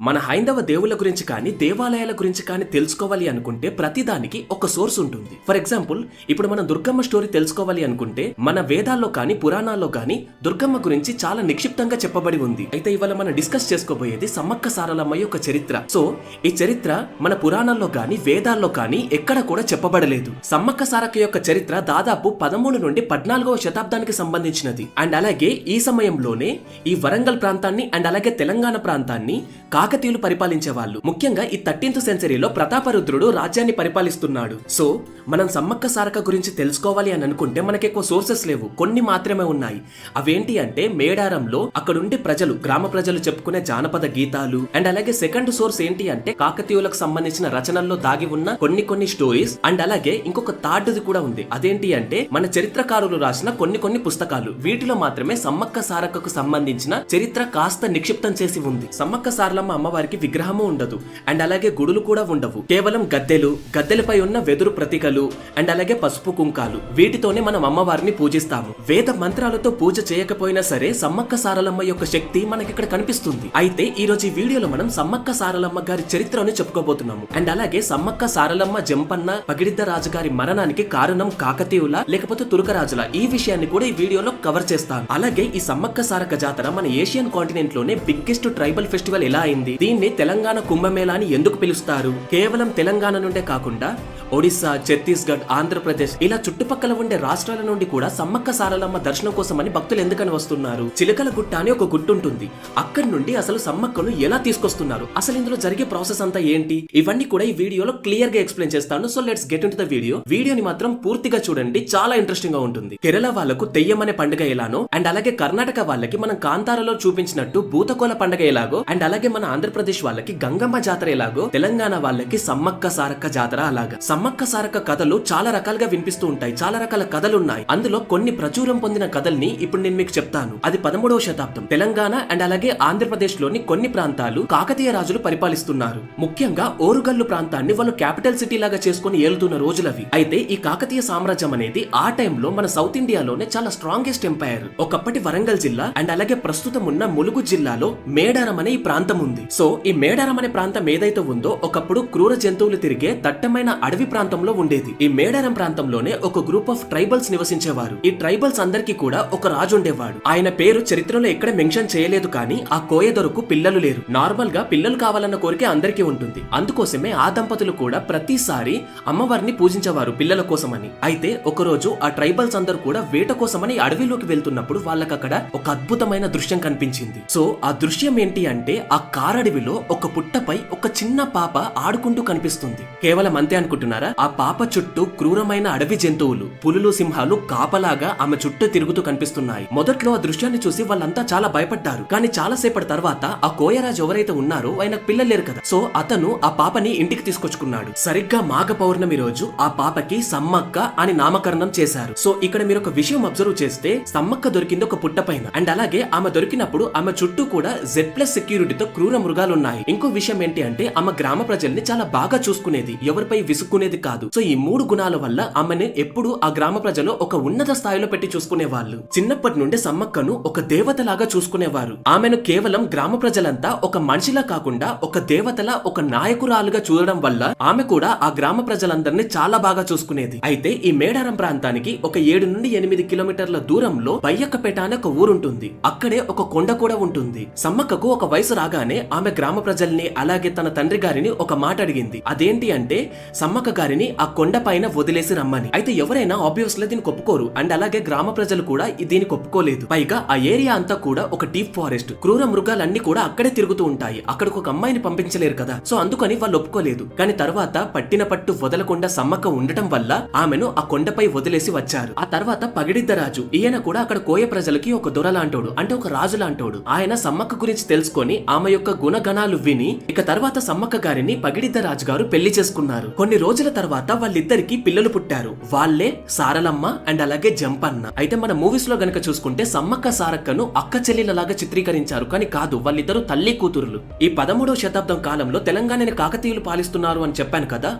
మన హైందవ దేవుళ్ళ గురించి కానీ దేవాలయాల గురించి కానీ తెలుసుకోవాలి అనుకుంటే ప్రతిదానికి ఒక సోర్స్ ఉంటుంది. ఫర్ ఎగ్జాంపుల్, ఇప్పుడు మనం దుర్గమ్మ స్టోరీ తెలుసుకోవాలి అనుకుంటే మన వేదాల్లో కానీ పురాణాల్లో కానీ దుర్గమ్మ గురించి చాలా నిక్షిప్తంగా చెప్పబడి ఉంది. అయితే ఇవాళ మనం డిస్కస్ చేసుకోబోయేది సమ్మక్క సారలమ్మ యొక్క చరిత్ర. సో ఈ చరిత్ర మన పురాణాల్లో కానీ వేదాల్లో కానీ ఎక్కడ కూడా చెప్పబడలేదు. సమ్మక్క సారక్క యొక్క చరిత్ర దాదాపు 13 నుండి 14వ శతాబ్దానికి సంబంధించినది. అండ్ అలాగే ఈ సమయంలోనే ఈ వరంగల్ ప్రాంతాన్ని అండ్ అలాగే తెలంగాణ ప్రాంతాన్ని కాకతీయులు పరిపాలించేవాళ్ళు. ముఖ్యంగా ఈ 13th సెంచరీలో ప్రతాపరుద్రుడు రాజ్యాన్ని పరిపాలిస్తున్నాడు. సో మనం సమ్మక్క సారక్క గురించి తెలుసుకోవాలి అని అనుకుంటే మనకి ఎక్కువ సోర్సెస్ లేవు, కొన్ని మాత్రమే ఉన్నాయి. అవేంటి అంటే మేడారంలో అక్కడుండే ప్రజలు, గ్రామ ప్రజలు చెప్పుకునే జానపద గీతాలు. అండ్ అలాగే సెకండ్ సోర్స్ ఏంటి అంటే కాకతీయులకు సంబంధించిన రచనల్లో దాగి ఉన్న కొన్ని స్టోరీస్. అండ్ అలాగే ఇంకొక థర్డ్ది కూడా ఉంది. అదేంటి అంటే మన చరిత్రకారులు రాసిన కొన్ని పుస్తకాలు. వీటిలో మాత్రమే సమ్మక్క సారక్కకు సంబంధించిన చరిత్ర కాస్త నిక్షిప్తం చేసి ఉంది. సమ్మక్క సారలమ్మ అమ్మవారికి విగ్రహము ఉండదు, అండ్ అలాగే గుడులు కూడా ఉండవు. కేవలం గద్దెలపై ఉన్న వెదురు ప్రతికలు అండ్ అలాగే పసుపు కుంకాలు, వీటితోనే మనం అమ్మవారిని పూజిస్తాము. వేద మంత్రాలతో పూజ చేయకపోయినా సరే సమ్మక్క సారలమ్మ యొక్క శక్తి మనకి ఇక్కడ కనిపిస్తుంది. అయితే ఈ రోజు ఈ వీడియోలో మనం సమ్మక్క సారలమ్మ గారి చరిత్రను చెప్పుకోబోతున్నాము. అండ్ అలాగే సమ్మక్క సారలమ్మ జంపన్న పగిడిద్ద రాజు గారి మరణానికి కారణం కాకతీయుల లేకపోతే తురకరాజుల, ఈ విషయాన్ని కూడా ఈ వీడియోలో కవర్ చేస్తాను. అలాగే ఈ సమ్మక్క సారక్క జాతర మన ఏషియన్ కాంటినెంట్ లోనే బిగ్గెస్ట్ ట్రైబల్ ఫెస్టివల్ ఎలా అయింది, దీన్ని తెలంగాణ కుంభమేళా అని ఎందుకు పిలుస్తారు, కేవలం తెలంగాణ నుండే కాకుండా ఒడిశా, ఛత్తీస్గఢ్, ఆంధ్రప్రదేశ్ ఇలా చుట్టుపక్కల ఉండే రాష్ట్రాల నుండి కూడా సమ్మక్క సారలమ్మ దర్శనం కోసమని భక్తులు ఎందుకని వస్తున్నారు, చిలకల గుట్ట అని ఒక గుట్ట ఉంటుంది, అక్కడి నుండి అసలు సమ్మక్కను ఎలా తీసుకొస్తున్నారు, అసలు ఇందులో జరిగే ప్రాసెస్ అంతా ఏంటి, ఇవన్నీ కూడా ఈ వీడియోలో క్లియర్ గా ఎక్స్ప్లెయిన్ చేస్తాను. So let's get into the video. వీడియోని మాత్రం పూర్తిగా చూడండి, చాలా ఇంట్రెస్టింగ్ గా ఉంటుంది. కేరళ వాళ్ళకు తెయ్యం అనే పండుగ ఎలానో, అండ్ అలాగే కర్ణాటక వాళ్ళకి మనం కాంతారలో చూపించినట్టు భూతకోల పండుగ ఎలాగో, అండ్ అలాగే మన ఆంధ్రప్రదేశ్ వాళ్ళకి గంగమ్మ జాతర ఎలాగో, తెలంగాణ వాళ్ళకి సమ్మక్క సారక్క జాతర అలాగా. సమ్మక్క సారక్క కథలు చాలా రకాలుగా వినిపిస్తూ ఉంటాయి, చాలా రకాల కథలు ఉన్నాయి. అందులో కొన్ని ప్రచురం పొందిన కథల్ని ఇప్పుడు నేను మీకు చెప్తాను. అది 13వ శతాబ్దం తెలంగాణ అండ్ అలాగే ఆంధ్రప్రదేశ్ లోని కొన్ని ప్రాంతాలు కాకతీయ రాజులు పరిపాలిస్తున్నారు. ముఖ్యంగా ఓరుగల్లు ప్రాంతాన్ని వాళ్ళు క్యాపిటల్ సిటీ లాగా చేసుకుని ఏలుతున్న రోజులవి. అయితే ఈ కాకతీయ సామ్రాజ్యం అనేది ఆ టైంలో మన సౌత్ ఇండియాలోనే చాలా స్ట్రాంగెస్ట్ ఎంపైర్. ఒకప్పటి వరంగల్ జిల్లా అండ్ అలాగే ప్రస్తుతం ఉన్న ములుగు జిల్లాలో మేడారం అనే ఈ ప్రాంతం ఉంది. సో ఈ మేడారం అనే ప్రాంతం ఏదైతే ఉందో ఒకప్పుడు క్రూర జంతువులు తిరిగే దట్టమైన అడవి ప్రాంతంలో ఉండేది. ఈ మేడారం ప్రాంతంలోనే ఒక గ్రూప్ ఆఫ్ ట్రైబల్స్ నివసించేవారు. ఈ ట్రైబల్స్ అందరికీ కూడా ఒక రాజు ఉండేవాడు. ఆయన పేరు చరిత్రలో ఎక్కడ మెన్షన్ చేయలేదు, కానీ ఆ కోయదొరకు పిల్లలు లేరు. నార్మల్ గా పిల్లలు కావాలన్న కోరిక అందరికీ ఉంటుంది. అందుకోసమే ఆ దంపతులు కూడా ప్రతిసారి అమ్మవారిని పూజించేవారు పిల్లల కోసమని. అయితే ఒకరోజు ఆ ట్రైబల్స్ అందరూ కూడా వేట కోసమని అడవిలోకి వెళ్తున్నప్పుడు వాళ్ళకి అక్కడ ఒక అద్భుతమైన దృశ్యం కనిపించింది. సో ఆ దృశ్యం ఏంటి అంటే ఆ కారడవిలో ఒక పుట్టపై ఒక చిన్న పాప ఆడుకుంటూ కనిపిస్తుంది. కేవలం అంతే అనుకుంటున్నారా? ఆ పాప చుట్టూ క్రూరమైన అడవి జంతువులు, పులులు, సింహాలు కాపలాగా ఆమె చుట్టూ తిరుగుతూ కనిపిస్తున్నాయి. మొదట్లో ఆ దృశ్యాన్ని చూసి వాళ్ళంతా చాలా భయపడ్డారు. కానీ చాలా సేపటి తర్వాత ఆ కోయరాజు ఎవరైతే ఉన్నారో ఆయనకు పిల్లలు లేరు కదా, సో అతను ఆ పాపని ఇంటికి తీసుకొచ్చుకున్నాడు. సరిగ్గా మాఘ పౌర్ణమి రోజు ఆ పాపకి సమ్మక్క అని నామకరణం చేశారు. సో ఇక్కడ మీరు ఒక విషయం అబ్జర్వ్ చేస్తే సమ్మక్క దొరికింది ఒక పుట్ట పైన, అండ్ అలాగే ఆమె దొరికినప్పుడు ఆమె చుట్టూ కూడా Z+ సెక్యూరిటీతో క్రూర మృగాలు ఉన్నాయి. ఇంకో విషయం ఏంటి అంటే ఆమె గ్రామ ప్రజల్ని చాలా బాగా చూసుకునేది, ఎవరిపై విసుక్కునేది కాదు. సో ఈ 3 గుణాల వల్ల ఆమెను ఎప్పుడు ఆ గ్రామ ప్రజలు ఒక ఉన్నత స్థాయిలో పెట్టి చూసుకునేవాళ్ళు. చిన్నప్పటి నుండి సమ్మక్కను ఒక దేవతలాగా చూసుకునేవారు. ఆమెను కేవలం గ్రామ ప్రజలంతా ఒక మనిషిలా కాకుండా ఒక దేవతలా, ఒక నాయకురాలుగా చూడడం వల్ల ఆమె కూడా ఆ గ్రామ ప్రజలందరినీ చాలా బాగా చూసుకునేది. అయితే ఈ మేడారం ప్రాంతానికి ఒక 7 నుండి 8 కిలోమీటర్ల దూరంలో బయ్యక్కపేట అనే ఒక ఊరుంటుంది. అక్కడే ఒక కొండ కూడా ఉంటుంది. సమ్మక్కకు ఒక వయసు రాగానే ఆమె గ్రామ ప్రజల్ని అలాగే తన తండ్రి గారిని ఒక మాట అడిగింది. అదేంటి అంటే సమ్మక్క గారిని ఆ కొండ పైన వదిలేసి రమ్మని. అయితే ఎవరైనా ఆబ్వియస్లీ దీనికి ఒప్పుకోరు, అండ్ అలాగే గ్రామ ప్రజలు కూడా దీనికి ఒప్పుకోలేదు. పైగా ఆ ఏరియా అంతా కూడా ఒక డీప్ ఫారెస్ట్, క్రూర మృగాలన్నీ కూడా అక్కడే తిరుగుతూ ఉంటాయి. అక్కడికి ఒక అమ్మాయిని పంపించలేరు కదా, సో అందుకని వాళ్ళు ఒప్పుకోలేదు. కానీ తర్వాత పట్టిన పట్టు వదలకుండా సమ్మక్క ఉండటం వల్ల ఆమెను ఆ కొండపై వదిలేసి వచ్చారు. ఆ తర్వాత పగిడిద్ద రాజు, ఈయన కూడా అక్కడ కోయ ప్రజలకి ఒక దొర లాంటోడు, అంటే ఒక రాజు లాంటోడు. ఆయన సమ్మక్క గురించి తెలుసుకొని ఆమె యొక్క గుణగణాలు విని ఇక తర్వాత సమ్మక్క గారిని పగిడిద్ద రాజు గారు పెళ్లి చేసుకున్నారు. కొన్ని రోజుల రోజుల తర్వాత వాళ్ళిద్దరికి పిల్లలు పుట్టారు. వాళ్ళే సారలమ్మ అండ్ అలాగే జంపన్న. అయితే మన మూవీస్ లో గనక చూసుకుంటే సమ్మక్క సారక్కను అక్క చెల్లెలలాగా చిత్రీకరించారు, కానీ కాదు, వాళ్ళిద్దరు తల్లి కూతురులు. ఈ 13వ శతాబ్దం కాలంలో తెలంగాణని కాకతీయులు పాలిస్తున్నారు అని చెప్పాను కదా,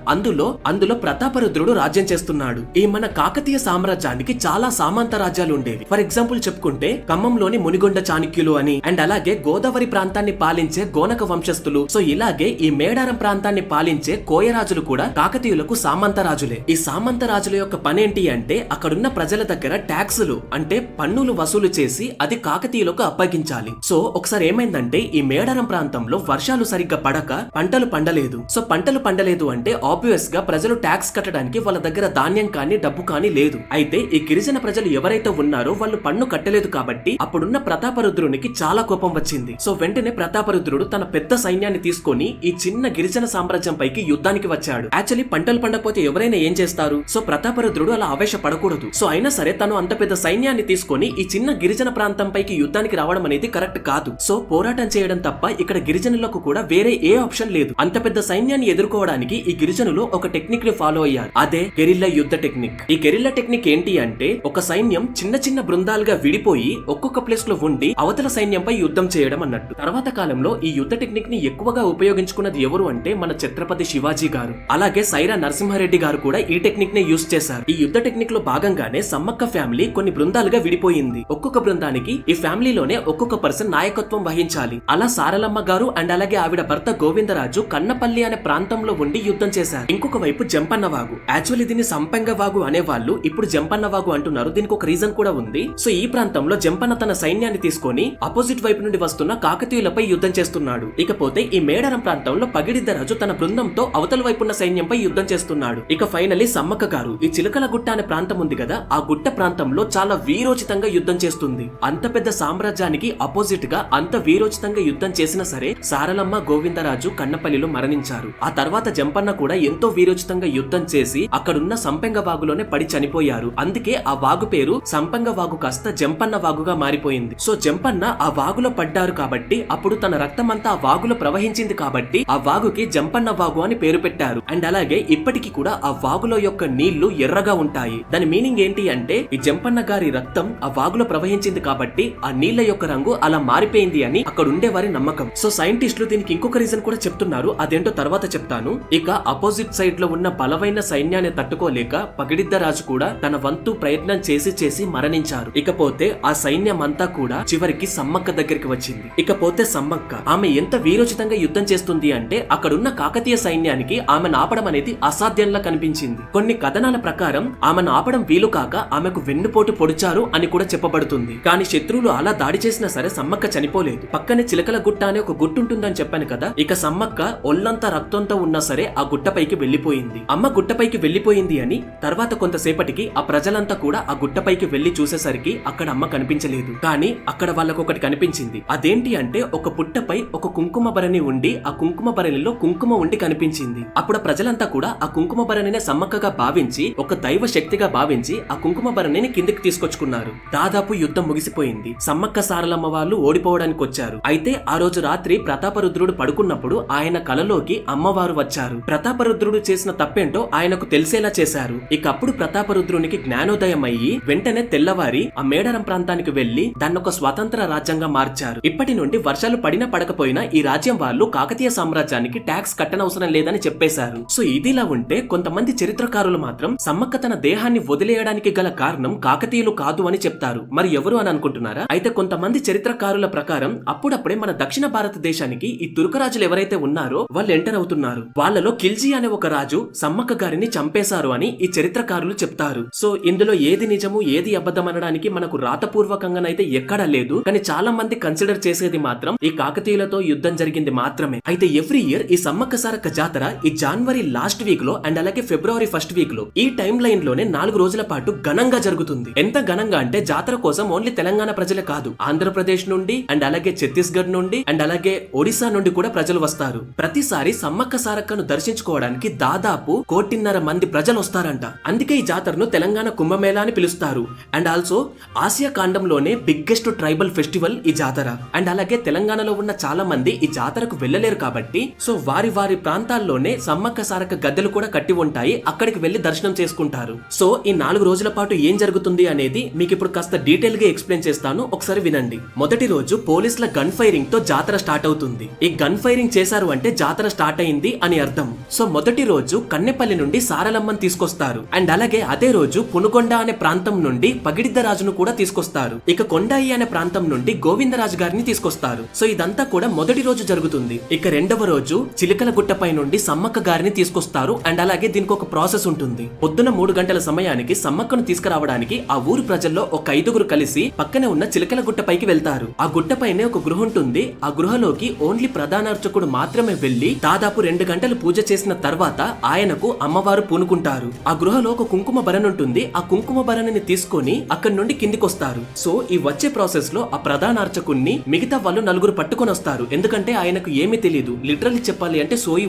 అందులో ప్రతాపరుద్రుడు రాజ్యం చేస్తున్నాడు. ఈ మన కాకతీయ సామ్రాజ్యానికి చాలా సామంత రాజ్యాలు ఉండేవి. ఫర్ ఎగ్జాంపుల్ చెప్పుకుంటే ఖమ్మంలోని మునిగొండ చాణక్యులు అని, అండ్ అలాగే గోదావరి ప్రాంతాన్ని పాలించే గోనక వంశస్థులు. సో ఇలాగే ఈ మేడారం ప్రాంతాన్ని పాలించే కోయరాజులు కూడా కాకతీయులకు సామంత రాజులే. ఈ సామంత రాజుల యొక్క పనేంటి అంటే అక్కడున్న ప్రజల దగ్గర ట్యాక్సులు అంటే పన్నులు వసూలు చేసి అది కాకతీయులకు అప్పగించాలి. సో ఒకసారి ఏమైందంటే ఈ మేడారం ప్రాంతంలో వర్షాలు సరిగ్గా పడక పంటలు పండలేదు. సో పంటలు పండలేదు అంటే ఆబ్వియస్ గా ప్రజలు ట్యాక్స్ కట్టడానికి వాళ్ళ దగ్గర ధాన్యం కానీ డబ్బు కానీ లేదు. అయితే ఈ గిరిజన ప్రజలు ఎవరైతే ఉన్నారో వాళ్ళు పన్ను కట్టలేదు కాబట్టి అప్పుడున్న ప్రతాపరుద్రునికి చాలా కోపం వచ్చింది. సో వెంటనే ప్రతాపరుద్రుడు తన పెద్ద సైన్యాన్ని తీసుకొని ఈ చిన్న గిరిజన సామ్రాజ్యం పైకి యుద్ధానికి వచ్చాడు. యాక్చువల్లీ పంటలు పండకపోతే ఎవరైనా ఏం చేస్తారు? సో ప్రతాపరుద్రుడు అలా ఆవేశపడకూడదు. సో అయినా సరే తను అంత పెద్ద సైన్యాన్ని తీసుకొని ఈ చిన్న గిరిజన ప్రాంతం పైకి యుద్ధానికి రావడం అనేది కరెక్ట్ కాదు. సో పోరాటం చేయడం తప్ప ఇక్కడ గిరిజనులకు కూడా వేరే ఏ ఆప్షన్ లేదు. అంత పెద్ద సైన్యాన్ని ఎదుర్కోవడానికి ఈ గిరిజనులు ఒక టెక్నిక్ ని ఫాలో అయ్యారు. అదే గెరిల్లా యుద్ధ టెక్నిక్. ఈ గెరిల్లా టెక్నిక్ ఏంటి అంటే ఒక సైన్యం చిన్న చిన్న బృందాలుగా విడిపోయి ఒక్కొక్క ప్లేస్ లో ఉండి అవతల సైన్యంపై యుద్ధం చేయడం అన్నట్టు. తర్వాత కాలంలో ఈ యుద్ధ టెక్నిక్ ని ఎక్కువగా ఉపయోగించుకున్నది ఎవరు అంటే మన ఛత్రపతి శివాజీ గారు, అలాగే సైరా నరసింహారెడ్డి గారు కూడా ఈ టెక్నిక్ ని యూజ్ చేశారు. ఈ యుద్ధ టెక్నిక్ లో భాగంగానే సమ్మక్క ఫ్యామిలీ కొన్ని బృందాలుగా విడిపోయింది. ఒక్కొక్క బృందానికి ఈ ఫ్యామిలీలోనే ఒక్కొక్క పర్సన్ నాయకత్వం వహించాలి. అలా సారలమ్మ గారు అండ్ అలాగే ఆవిడ భర్త గోవిందరాజు కన్నపల్లి అనే ప్రాంతంలో ఉండి యుద్ధం చేశారు. ఇంకొక వైపు జంపన్న వాగు, యాక్చువల్లీ దీన్ని సంపెంగ వాగు అనేవాళ్ళు, ఇప్పుడు జంపన్న వాగు అంటున్నారు. దీనికి ఒక రీజన్ కూడా ఉంది. సో ఈ ప్రాంతంలో జంపన్న తన సైన్యాన్ని తీసుకొని అపోజిట్ వైపు నుండి వస్తున్న కాకతీయులపై యుద్ధం చేస్తున్నాడు. ఇకపోతే ఈ మేడారం ప్రాంతంలో పగిడిద్దరాజు తన బృందంతో అవతల వైపున్న సైన్యంపై యుద్ధం చేస్తున్నాడు. ఇక ఫైనలీ సమ్మక్క గారు ఈ చిలకల గుట్ట అనే ప్రాంతం ఉంది కదా, ఆ గుట్ట ప్రాంతంలో చాలా వీరోచితంగా యుద్ధం చేస్తుంది. అంత పెద్ద సామ్రాజ్యానికి అపోజిట్ గా అంత వీరోచితంగా యుద్ధం చేసినా సరే సారలమ్మ గోవిందరాజు కన్నపల్లిలో మరణించారు. ఆ తర్వాత జంపన్న కూడా ఎంతో వీరోచితంగా యుద్ధం చేసి అక్కడున్న సంపెంగ వాగులోనే పడి చనిపోయారు. అందుకే ఆ వాగు పేరు సంపెంగ వాగు కాస్త జంపన్న వాగుగా మారిపోయింది. సో జంపన్న ఆ వాగులో పడ్డారు కాబట్టి అప్పుడు తన రక్తం అంతా ఆ వాగులో ప్రవహించింది కాబట్టి ఆ వాగుకి జంపన్న వాగు అని పేరు పెట్టారు. అండ్ అలాగే ఇప్పటికీ కూడా ఆ వాగులో యొక్క నీళ్లు ఎర్రగా ఉంటాయి. దాని మీనింగ్ ఏంటి అంటే ఈ జంపన్న గారి రక్తం ఆ వాగులో ప్రవహించింది కాబట్టి ఆ నీళ్ల యొక్క రంగు అలా మారిపోయింది అని అక్కడ ఉండేవారి నమ్మకం. సో సైంటిస్టులు దీనికి ఇంకొక రీజన్ కూడా చెప్తున్నారు, అదేంటో తర్వాత చెప్తాను. ఇక అపోజిట్ సైడ్ లో ఉన్న బలమైన సైన్యాన్ని తట్టుకోలేక పగిడిద్దరాజు కూడా తన వంతు ప్రయత్నం చేసి మరణించారు. ఇకపోతే ఆ సైన్యం అంతా కూడా చివరికి సమ్మక్క దగ్గరికి వచ్చింది. ఇకపోతే సమ్మక్క ఆమె ఎంత వీరోచితంగా యుద్ధం చేస్తుంది అంటే అక్కడున్న కాకతీయ సైన్యానికి ఆమెను ఆపడం అనేది అసాధ్యంలా కనిపించింది. కొన్ని కథనాల ప్రకారం ఆమెను ఆపడం వీలు కాక ఆమెకు వెన్నుపోటు పొడిచారు అని కూడా చెప్పబడుతుంది. కానీ శత్రువులు అలా దాడి చేసినా సరే సమ్మక్క చనిపోలేదు. పక్కనే చిలకల గుట్ట అనే ఒక గుట్ట ఉంటుందని చెప్పాను కదా, ఇక సమ్మక్క ఒళ్ళంతా రక్తంతో ఉన్నా సరే ఆ గుట్టపైకి వెళ్లిపోయింది. అమ్మ గుట్టపైకి వెళ్లిపోయింది అని తర్వాత కొంతసేపటికి ఆ ప్రజలంతా కూడా ఆ గుట్టపైకి వెళ్లి చూసేసరికి అక్కడ అమ్మ కనిపించలేదు. కానీ అక్కడ వాళ్ళకు ఒకటి కనిపించింది. అదేంటి అంటే ఒక పుట్టపై ఒక కుంకుమ భరణి ఉండి ఆ కుంకుమ భరణిలో కుంకుమ ఉండి కనిపించింది. అప్పుడు ప్రజలంతా కూడా ఆ కుంకుమ భరణిని సమ్మక్కగా భావించి ఒక దైవ శక్తిగా భావించి ఆ కుంకుమ భరణిని కిందికి తీసుకొచ్చుకున్నారు. దాదాపు యుద్ధం ముగిసిపోయింది. సమ్మక్క సారలమ్మ వాళ్ళు ఓడిపోవడానికి వచ్చారు. అయితే ఆ రోజు రాత్రి ప్రతాపరుద్రుడు పడుకున్నప్పుడు ఆయన కలలోకి అమ్మవారు వచ్చారు. ప్రతాపరుద్రుడు చేసిన తప్పేంటో ఆయనకు తెలిసేలా చేశారు. ఇక అప్పుడు ప్రతాపరుద్రునికి జ్ఞానోదయం అయ్యి వెంటనే తెల్లవారి ఆ మేడారం ప్రాంతానికి వెళ్లి దాన్ని ఒక స్వతంత్ర రాజ్యంగా మార్చారు. ఇప్పటి నుండి వర్షాలు పడినా పడకపోయినా ఈ రాజ్యం వాళ్ళు కాకతీయ సామ్రాజ్యానికి ట్యాక్స్ కట్టనవసరం లేదని చెప్పేశారు. సో ఇదిలా ఉంటే కొంతమంది చరిత్రకారులు మాత్రం సమ్మక్క తన దేహాన్ని వదిలేయడానికి గల కారణం కాకతీయులు కాదు అని చెప్తారు. మరి ఎవరు అని అనుకుంటున్నారా? అయితే కొంతమంది చరిత్రకారుల ప్రకారం అప్పుడప్పుడే మన దక్షిణ భారతదేశానికి ఈ తుర్కరాజులు ఎవరైతే ఉన్నారో వాళ్ళు ఎంటర్ అవుతున్నారు. వాళ్ళలో ఖిల్జీ అనే ఒక రాజు సమ్మక్క గారిని చంపేశారు అని ఈ చరిత్రకారులు చెప్తారు. సో ఇందులో ఏది నిజము ఏది అబద్ధం అనడానికి మనకు రాతపూర్వకంగానైతే ఎక్కడా లేదు. కానీ చాలా మంది కన్సిడర్ చేసేది మాత్రం ఈ కాకతీయులతో యుద్ధం జరిగింది మాత్రమే. అయితే ఎవ్రీ ఇయర్ ఈ సమ్మక్క సారక్క జాతర ఈ జనవరి లాస్ట్ వీక్ లో అండ్ అలాగే ఫిబ్రవరి ఫస్ట్ వీక్ లో ఈ టైం లైన్ లోనే 4 రోజుల పాటు ఘనంగా జరుగుతుంది. ఎంత ఘనంగా అంటే జాతర కోసం ఓన్లీ తెలంగాణ ప్రజలే కాదు, ఆంధ్రప్రదేశ్ నుండి అండ్ అలాగే ఛత్తీస్గఢ్ నుండి అండ్ అలాగే ఒడిశా నుండి కూడా ప్రజలు వస్తారు. ప్రతిసారి సమ్మక్క సారక్కను దర్శించుకోవడానికి దాదాపు 1.5 కోటి ప్రజలు వస్తారంట. అందుకే ఈ జాతరను తెలంగాణ కుంభమేళా అని పిలుస్తారు. అండ్ ఆల్సో ఆసియా ఖండంలోనే బిగ్గెస్ట్ ట్రైబల్ ఫెస్టివల్ ఈ జాతర. అండ్ అలాగే తెలంగాణలో ఉన్న చాలా మంది ఈ జాతరకు వెళ్ళలేరు కాబట్టి సో వారి ప్రాంతాల్లోనే సమ్మక్క సారక్క గద్దెలు కూడా కట్టి ఉంటాయి, అక్కడికి వెళ్లి దర్శనం చేసుకుంటారు. సో ఈ 4 రోజుల పాటు ఏం జరుగుతుంది అనేది మీకు ఇప్పుడు కాస్త డీటెయిల్ గా ఎక్స్ప్లెయిన్ చేస్తాను, ఒకసారి వినండి. మొదటి రోజు పోలీసుల గన్ ఫైరింగ్ తో జాతర స్టార్ట్ అవుతుంది. ఈ గన్ ఫైరింగ్ చేశారు అంటే జాతర స్టార్ట్ అయింది అని అర్థం. సో మొదటి రోజు కన్నెపల్లి నుండి సారలమ్మని తీసుకొస్తారు. అండ్ అలాగే అదే రోజు పునుగొండ అనే ప్రాంతం నుండి పగిడిద్దరాజును కూడా తీసుకొస్తారు. ఇక కొండాయి అనే ప్రాంతం నుండి గోవిందరాజు గారిని తీసుకొస్తారు. సో ఇదంతా కూడా మొదటి రోజు జరుగుతుంది. ఇక రెండవ రోజు చిలకల గుట్టపై నుండి సమ్మక్క గారిని తీసుకొస్తారు. అండ్ అలాగే దీనికి ఒక ప్రాసెస్ ఉంటుంది. పొద్దున 3 గంటల సమయానికి సమ్మక్కను తీసుకురావడానికి ఆ ఊరు ప్రజల్లో ఒక 5గురు కలిసి పక్కనే ఉన్న చిలకల గుట్టపైకి వెళ్తారు. ఆ గుట్టపైనే ఒక గృహ ఉంటుంది. ఆ గృహలోకి ఓన్లీ ప్రధాన అర్చకుడు మాత్రమే వెళ్లి దాదాపు 2 గంటలు పూజ చేసిన తర్వాత ఆయనకు అమ్మవారు పూనుకుంటారు. ఆ గృహలో ఒక కుంకుమ భరణి ఉంటుంది. ఆ కుంకుమ భరణిని తీసుకొని అక్కడి నుండి కిందికొస్తారు. సో ఈ వచ్చే ప్రాసెస్ లో ఆ ప్రధాన అర్చకుణ్ణి మిగతా వాళ్ళు 4 పట్టుకొని వస్తారు. ఎందుకంటే ఆయనకు ఏమీ తెలియదు. లిటరల్లీ చెప్పాలి అంటే సోయి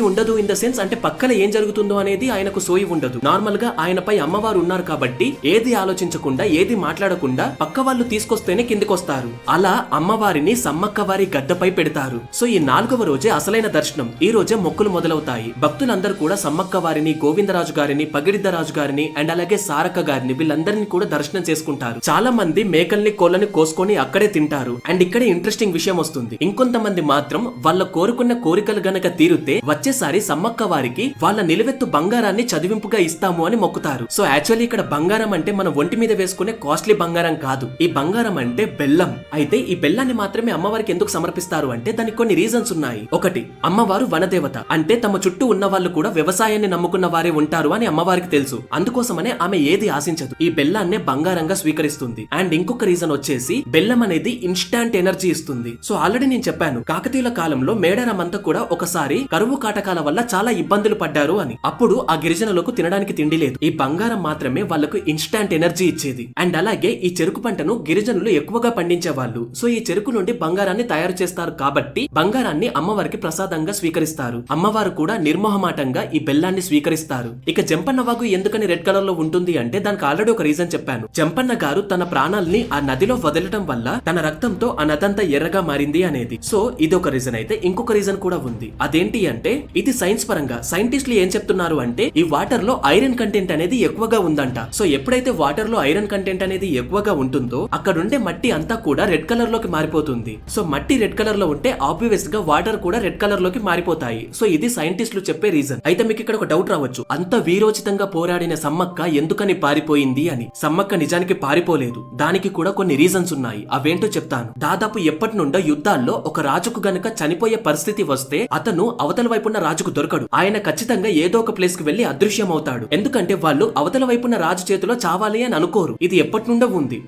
ఉండదు ఇన్ ద సెన్స్ అంటే పక్కన ఏం జరుగుతుందో అనేది ఆయనకు సోయి ఉండదు. నార్మల్ గా ఆయనపై అమ్మవారు ఉన్నారు కాబట్టి ఏది ఆలోచించకుండా ఏది మాట్లాడకుండా పక్క వాళ్ళు తీసుకొస్తేనే కిందికొస్తారు. అలా అమ్మవారిని సమ్మక్క వారి గద్దపై పెడతారు. సో ఈ 4వ రోజే అసలైన దర్శనం. ఈ రోజే మొక్కులు మొదలవుతాయి. భక్తులందరూ కూడా సమ్మక్క వారిని, గోవిందరాజు గారిని, పగిడిద్దరాజు గారిని అండ్ అలాగే సారక్క గారిని వీళ్ళందరినీ కూడా దర్శనం చేసుకుంటారు. చాలా మంది మేకల్ని కోళ్ళని కోసుకొని అక్కడే తింటారు. అండ్ ఇక్కడే ఇంట్రెస్టింగ్ విషయం వస్తుంది. ఇంకొంతమంది మాత్రం వాళ్ళ కోరుకున్న కోరికలు గనక తీరితే వచ్చేసారి సమ్మక్క వారికి వాళ్ళ నిలువెత్తు బంగారాన్ని చదివింపుగా ఇస్తాము అని మొక్కుతారు. సో యాక్చువల్లీ ఇక్కడ బంగారం అంటే మన ఒంటి మీద వేసుకునే కాస్ట్లీ బంగారం కాదు. ఈ బంగారం అంటే బెల్లం. అయితే ఈ బెల్లాన్ని మాత్రమే అమ్మవారికి ఎందుకు సమర్పిస్తారు అంటే దానికి కొన్ని రీజన్స్ ఉన్నాయి. ఒకటి, అమ్మవారు వనదేవత, అంటే తమ చుట్టూ ఉన్న వాళ్ళు కూడా వ్యవసాయాన్ని నమ్ముకున్న వారే ఉంటారు అని అమ్మవారికి తెలుసు. అందుకోసమనే ఆమె ఏది ఆశించదు, ఈ బెల్లాన్నే బంగారంగా స్వీకరిస్తుంది. అండ్ ఇంకొక రీజన్ వచ్చేసి బెల్లం అనేది ఇన్స్టాంట్ ఎనర్జీ ఇస్తుంది. సో ఆల్రెడీ నేను చెప్పాను, కాకతీయుల కాలంలో మేడారం అంతా కూడా ఒకసారి కరువు కాటకాల వల్ల చాలా ఇబ్బందులు పడ్డారు అని. అప్పుడు ఆ గిరిజనులకు తినడానికి తిండి లేదు. ఈ బంగారం మాత్రమే వాళ్లకు ఇన్స్టాంట్ ఎనర్జీ ఇచ్చేది. అండ్ అలాగే ఈ చెరుకు పంటను గిరిజనులు ఎక్కువగా పండించేవాళ్ళు. సో ఈ చెరుకు నుండి బంగారాన్ని తయారు చేస్తారు కాబట్టి బంగారాన్ని అమ్మవారికి ప్రసాదంగా స్వీకరిస్తారు. అమ్మవారు కూడా నిర్మోహమాటంగా ఈ బెల్లాన్ని స్వీకరిస్తారు. ఇక జంపన్న వాగు ఎందుకని రెడ్ కలర్ లో ఉంటుంది అంటే దానికి ఆల్రెడీ ఒక రీజన్ చెప్పాను. జంపన్న గారు తన ప్రాణాల్ని ఆ నదిలో వదలటం వల్ల తన రక్తంతో ఆ నదంతా ఎర్రగా మారింది అనేది. సో ఇది ఒక రీజన్. అయితే ఇంకొక రీజన్ కూడా ఉంది. అదేంటి అంటే ఇది సైన్స్ పరంగా సైంటిస్టులు ఏం చెప్తున్నారు అంటే ఈ వాటర్ లో ఐరన్ కంటెంట్ అనేది ఎక్కువగా ఉందంట. సో ఎప్పుడైతే వాటర్ లో ఐరన్ కంటెంట్ అనేది ఎక్కువగా ఉంటుందో అక్కడ ఉండే మట్టి అంతా కూడా రెడ్ కలర్ లోకి మారిపోతుంది. సో మట్టి రెడ్ కలర్ లో ఉంటే ఆబ్వియస్ గా వాటర్ కూడా రెడ్ కలర్ లోకి మారిపోతాయి. సో ఇది సైంటిస్టులు చెప్పే రీజన్. అయితే మీకు ఇక్కడ ఒక డౌట్ రావచ్చు, అంత వీరోచితంగా పోరాడిన సమ్మక్క ఎందుకని పారిపోయింది అని. సమ్మక్క నిజానికి పారిపోలేదు. దానికి కూడా కొన్ని రీజన్స్ ఉన్నాయి. అవేంటో చెప్తాను. దాదాపు ఎప్పటి నుండో యుద్ధాల్లో ఒక రాజుకు గనక చనిపోయే పరిస్థితి వస్తే అతను అవతల వైపున్న రాజుకు దొరకడు. ఆయన ఖచ్చితంగా ఏదో ఒక ప్లేస్ కి వెళ్లి అదృశ్యం అవుతాడు. ఎందుకంటే వాళ్ళు అవతల వైపున్న రాజు చేతిలో చావాలి అని అనుకోరు. ఇది ఎప్పటి నుండో ఉంది.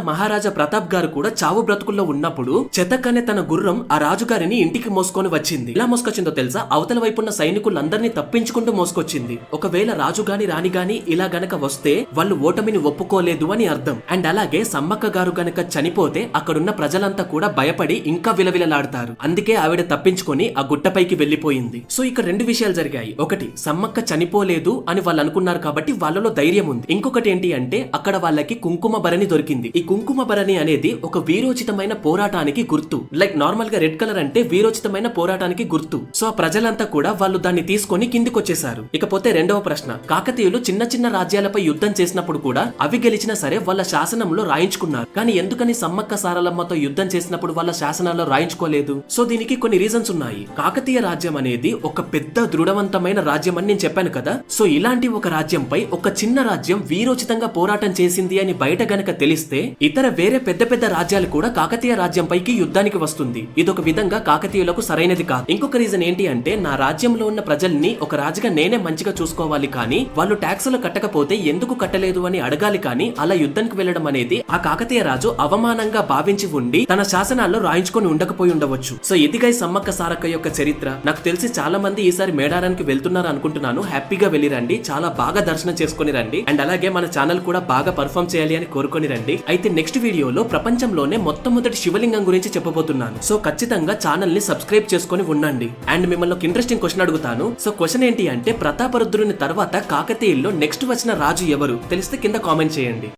మహారాజా ప్రతాప్ గారు కూడా చావు బ్రతుకుల్లో ఉన్నప్పుడు చెతక్ అనే తన గుర్రం ఆ రాజుగారిని ఇంటికి మోసుకొని వచ్చింది. ఎలా మోసుకొచ్చిందో తెలుసా? అవతల వైపున్న సైనికులందరినీ తప్పించుకుంటూ మోసుకొచ్చింది. ఒకవేళ రాజు గాని రాణి గాని ఇలా గనక వస్తే వాళ్ళు ఓటమిని ఒప్పుకోలేదు అని అర్థం. అండ్ అలాగే సమ్మక్క గారు గనక చనిపోతే అక్కడున్న ప్రజలంతా కూడా భయపడి ఇంకా విలవిలలాడతారు. అందుకే ఆవిడ తప్పించుకొని ఆ గుట్టపైకి వెళ్లిపోయింది. సో ఇక్కడ 2 విషయాలు జరిగాయి. ఒకటి, సమ్మక్క చనిపోలేదు అని వాళ్ళు అనుకున్నారు కాబట్టి వాళ్ళలో ధైర్యం ఉంది. ఇంకొకటి ఏంటి అంటే అక్కడ వాళ్ళకి కుంకుమ భరణి దొరికింది. ఈ కుంకుమ భరణి అనేది ఒక వీరోచితమైన పోరాటానికి గుర్తు. లైక్ నార్మల్ గా రెడ్ కలర్ అంటే వీరోచితమైన పోరాటానికి గుర్తు. సో ఆ ప్రజలంతా కూడా వాళ్ళు దాన్ని తీసుకొని కిందికొచ్చేశారు. ఇకపోతే రెండవ ప్రశ్న, కాకతీయులు చిన్న చిన్న రాజ్యాలపై యుద్ధం చేసినప్పుడు కూడా అవి గెలిచినా సరే వాళ్ళ శాసనంలో రాయించుకున్నారు. కానీ ఎందుకని సమ్మక్క సారలమ్మతో యుద్ధం చేసినప్పుడు వాళ్ళ శాసనాల్లో రాయించుకోలేదు? సో దీనికి కొన్ని రీజన్స్ ఉన్నాయి. కాకతీయ రాజ్యం అనేది ఒక పెద్ద దృఢవంతమైన రాజ్యం అని నేను చెప్పాను కదా. సో ఇలాంటి ఒక రాజ్యంపై ఒక చిన్న రాజ్యం వీరోచితంగా పోరాటం చేసింది అని బయట గనక తెలిస్తే ఇతర వేరే పెద్ద పెద్ద రాజ్యాలు కూడా కాకతీయ రాజ్యంపైకి యుద్ధానికి వస్తుంది. ఇదొక విధంగా కాకతీయులకు సరైనది కాదు. ఇంకొక రీజన్ ఏంటి అంటే నా రాజ్యంలో ఉన్న ప్రజల్ని ఒక రాజుగా నేనే మంచిగా చూసుకోవాలి, కానీ వాళ్ళు ట్యాక్సులు కట్టకపోతే ఎందుకు కట్టలేదు అని అడగాలి. కానీ అలా యుద్ధానికి వెళ్లడం అనేది ఆ కాకతీయ రాజు అవమానంగా భావించి ఉండి తన శాసనాల్లో రాయించుకొని ఉండకపోయి ఉండవచ్చు. సో ఇదిగా సమ్మక్క సారక్క యొక్క చరిత్ర. నాకు తెలిసి చాలా మంది ఈసారి మేడారానికి వెళ్తున్నారు అనుకుంటున్నాను. హ్యాపీగా వెళ్ళి రండి, చాలా బాగా దర్శనం చేసుకుని రండి. అండ్ అలాగే మన ఛానల్ కూడా బాగా పర్ఫామ్ చేయాలి అని కోరుకొని రండి. అయితే నెక్స్ట్ వీడియోలో ప్రపంచంలోనే మొట్టమొదటి శివలింగం గురించి చెప్పబోతున్నాను. సో ఖచ్చితంగా ఛానల్ ని సబ్స్క్రైబ్ చేసుకుని ఉండండి. అండ్ మిమ్మల్ని ఒక ఇంట్రెస్టింగ్ క్వశ్చన్ అడుగుతాను. సో క్వశ్చన్ ఏంటి అంటే ప్రతాపరుద్రుని తర్వాత కాకతీయుల్లో నెక్స్ట్ వచ్చిన రాజు ఎవరు తెలిస్తే కింద కామెంట్ చేయండి.